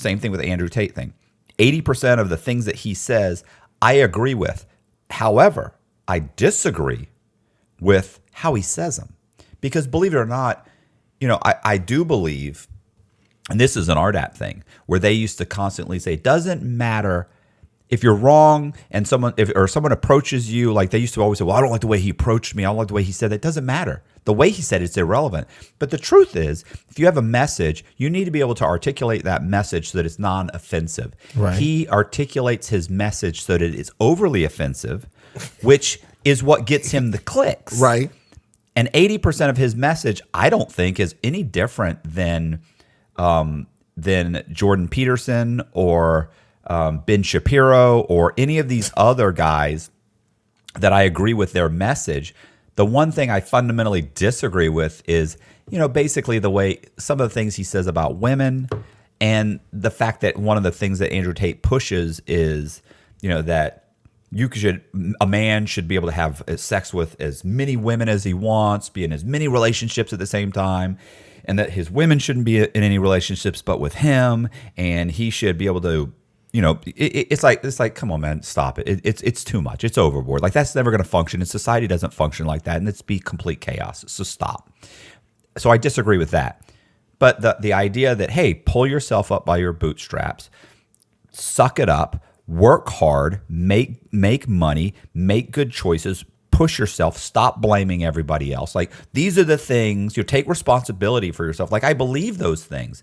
same thing with the Andrew Tate thing. 80% of the things that he says, I agree with. However, I disagree with how he says them. Because believe it or not, I do believe, and this is an RDAP thing, where they used to constantly say, it doesn't matter if you're wrong and someone approaches you, like they used to always say, well, I don't like the way he approached me. I don't like the way he said it. It doesn't matter. The way he said it's irrelevant. But the truth is, if you have a message, you need to be able to articulate that message so that it's non-offensive. Right. He articulates his message so that it is overly offensive, which is what gets him the clicks. Right. And 80% of his message, I don't think, is any different than Jordan Peterson or Ben Shapiro or any of these other guys that I agree with their message. The one thing I fundamentally disagree with is, basically the way some of the things he says about women, and the fact that one of the things that Andrew Tate pushes is, that a man should be able to have sex with as many women as he wants, be in as many relationships at the same time, and that his women shouldn't be in any relationships but with him, and he should be able to, it's like, come on, man, stop it. It's too much. It's overboard. Like, that's never going to function, and society doesn't function like that, and it's be complete chaos. So stop. So I disagree with that. But the idea that, hey, pull yourself up by your bootstraps, suck it up, work hard, make money, make good choices, push yourself, stop blaming everybody else. Like, these are the things, take responsibility for yourself. Like, I believe those things.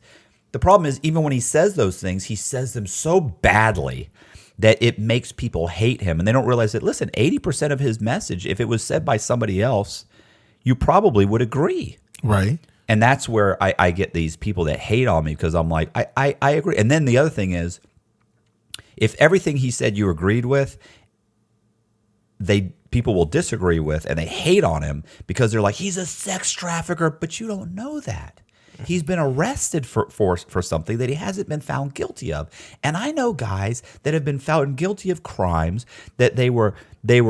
The problem is, even when he says those things, he says them so badly that it makes people hate him. And they don't realize that, listen, 80% of his message, if it was said by somebody else, you probably would agree. Right. And that's where I get these people that hate on me, because I'm like, I agree. And then the other thing is, if everything he said you agreed with, people will disagree with, and they hate on him because they're like, he's a sex trafficker, but you don't know that. He's been arrested for something that he hasn't been found guilty of. And I know guys that have been found guilty of crimes that they were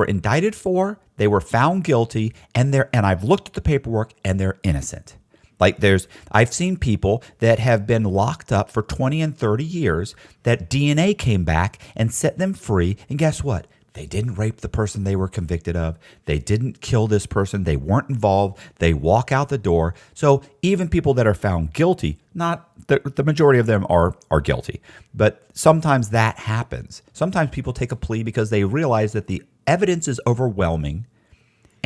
indicted for, they were found guilty, and I've looked at the paperwork, and they're innocent. Like, I've seen people that have been locked up for 20 and 30 years that DNA came back and set them free. And guess what? They didn't rape the person they were convicted of. They didn't kill this person. They weren't involved. They walk out the door. So even people that are found guilty, not the majority of them are guilty, but sometimes that happens. Sometimes people take a plea because they realize that the evidence is overwhelming,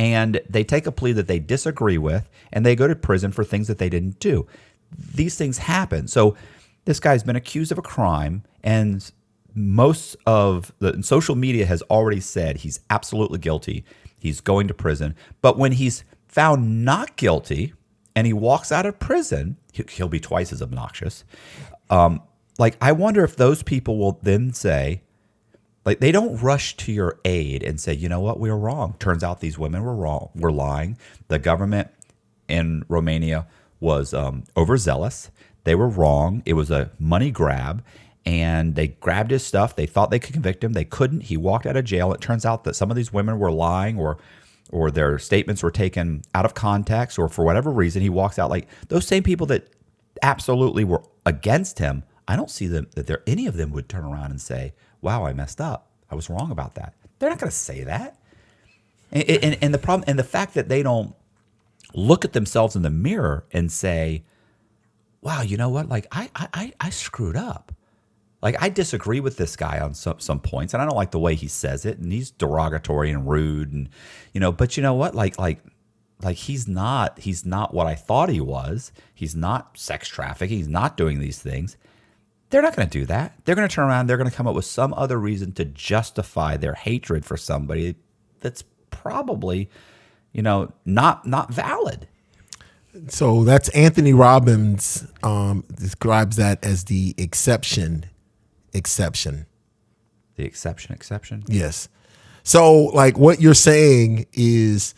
and they take a plea that they disagree with, and they go to prison for things that they didn't do. These things happen. So this guy's been accused of a crime, and most of the social media has already said he's absolutely guilty. He's going to prison. But when he's found not guilty and he walks out of prison, he'll be twice as obnoxious. I wonder if those people will then say, like, they don't rush to your aid and say, you know what, we were wrong. Turns out these women were wrong. We're lying. The government in Romania was overzealous. They were wrong. It was a money grab. And they grabbed his stuff. They thought they could convict him. They couldn't. He walked out of jail. It turns out that some of these women were lying, or their statements were taken out of context, or for whatever reason, he walks out. Like, those same people that absolutely were against him, I don't see them that any of them would turn around and say, wow, I messed up. I was wrong about that. They're not going to say that. And the problem, and the fact that they don't look at themselves in the mirror and say, wow, you know what? Like, I screwed up. Like, I disagree with this guy on some points, and I don't like the way he says it, and he's derogatory and rude, and but you know what? Like he's not what I thought he was. He's not sex trafficking. He's not doing these things. They're not going to do that. They're going to turn around. They're going to come up with some other reason to justify their hatred for somebody that's probably, not valid. So that's Anthony Robbins describes that as the exception. The exception? Yes. So, like, what you're saying is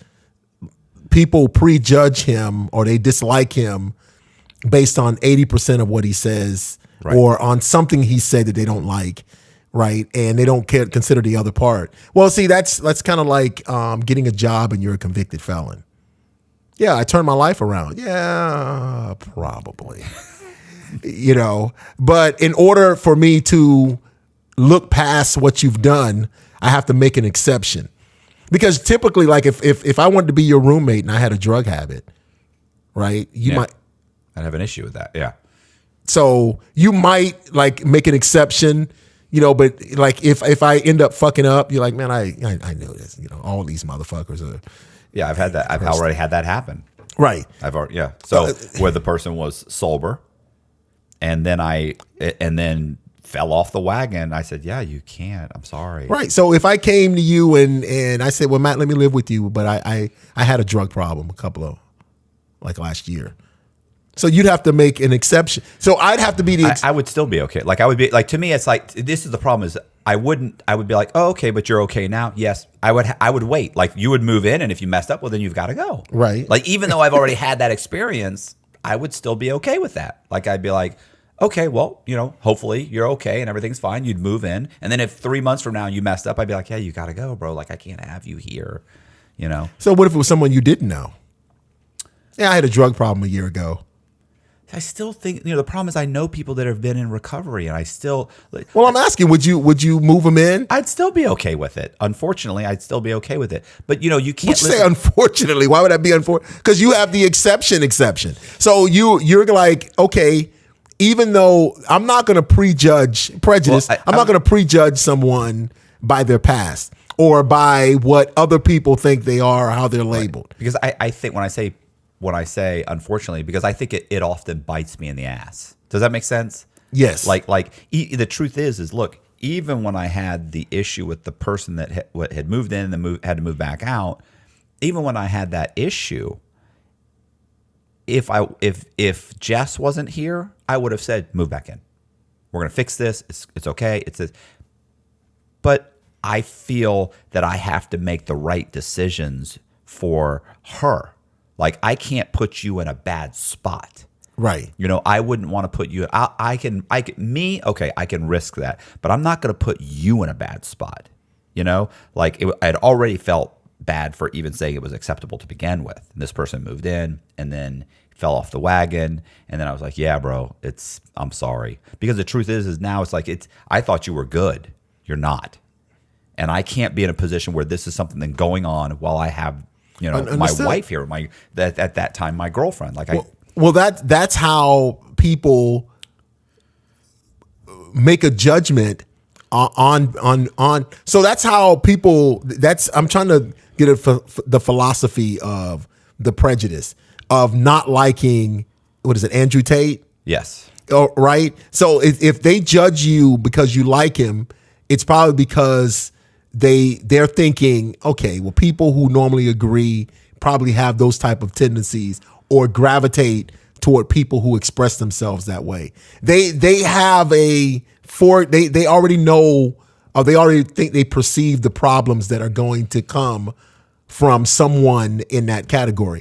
people prejudge him, or they dislike him based on 80% of what he says, right, or on something he said that they don't like, right? And they don't consider the other part. Well, see, that's kind of like getting a job and you're a convicted felon. Yeah, I turned my life around. Yeah, probably. you know. But in order for me to look past what you've done, I have to make an exception. Because typically, like if I wanted to be your roommate and I had a drug habit, right? You might. I'd have an issue with that. Yeah. So you might like make an exception, you know, but like if I end up fucking up, you're like, man, I know this, you know, all these motherfuckers are. Yeah, I've had that. I've already had that happen. Right. I've already, yeah. So where the person was sober, and then fell off the wagon. I said, yeah, you can't. I'm sorry. Right. So if I came to you and I said, well, Matt, let me live with you, but I had a drug problem like last year. So you'd have to make an exception. So I'd have to be I would still be okay. Like I would be like, to me, it's like, this is the problem is I would be like, oh, okay, but you're okay now. Yes. I would wait. Like you would move in, and if you messed up, well, then you've got to go. Right. Like, even though I've already had that experience, I would still be okay with that. Like, I'd be like, okay, well, you know, hopefully you're okay and everything's fine. You'd move in. And then if 3 months from now you messed up, I'd be like, hey, you got to go, bro. Like, I can't have you here, you know? So what if it was someone you didn't know? Yeah, I had a drug problem a year ago. I still think, you know, the problem is I know people that have been in recovery, and I still. Well, I'm asking, would you move them in? I'd still be okay with it. Unfortunately, I'd still be okay with it. But, you know, you can't. Would you say unfortunately? Why would that be unfortunate? Because you have the exception. So you're like, okay, even though I'm not going to prejudge prejudice, I'm not going to prejudge someone by their past or by what other people think they are or how they're labeled. Right. Because I think when I say unfortunately, because I think it often bites me in the ass. Does that make sense? Yes. Like the truth is look, even when I had the issue with the person that had moved in and then had to move back out, even when I had that issue, if Jess wasn't here, I would have said, move back in. We're gonna fix this. It's okay. It's this. But I feel that I have to make the right decisions for her. Like, I can't put you in a bad spot. Right. You know, I wouldn't want to put you, I can risk that, but I'm not going to put you in a bad spot. You know, like I'd already felt bad for even saying it was acceptable to begin with. And this person moved in and then fell off the wagon. And then I was like, yeah, bro, I'm sorry. Because the truth is now it's like, I thought you were good. You're not. And I can't be in a position where this is something going on while I have, you know, my wife here, at that time, my girlfriend. Like, that's how people make a judgment on. So that's how people. I'm trying to get the philosophy of the prejudice of not liking. What is it, Andrew Tate? Yes. Oh, right. So if they judge you because you like him, it's probably because they're thinking, okay, well, people who normally agree probably have those type of tendencies or gravitate toward people who express themselves that way. They have they already know, or they already think they perceive the problems that are going to come from someone in that category.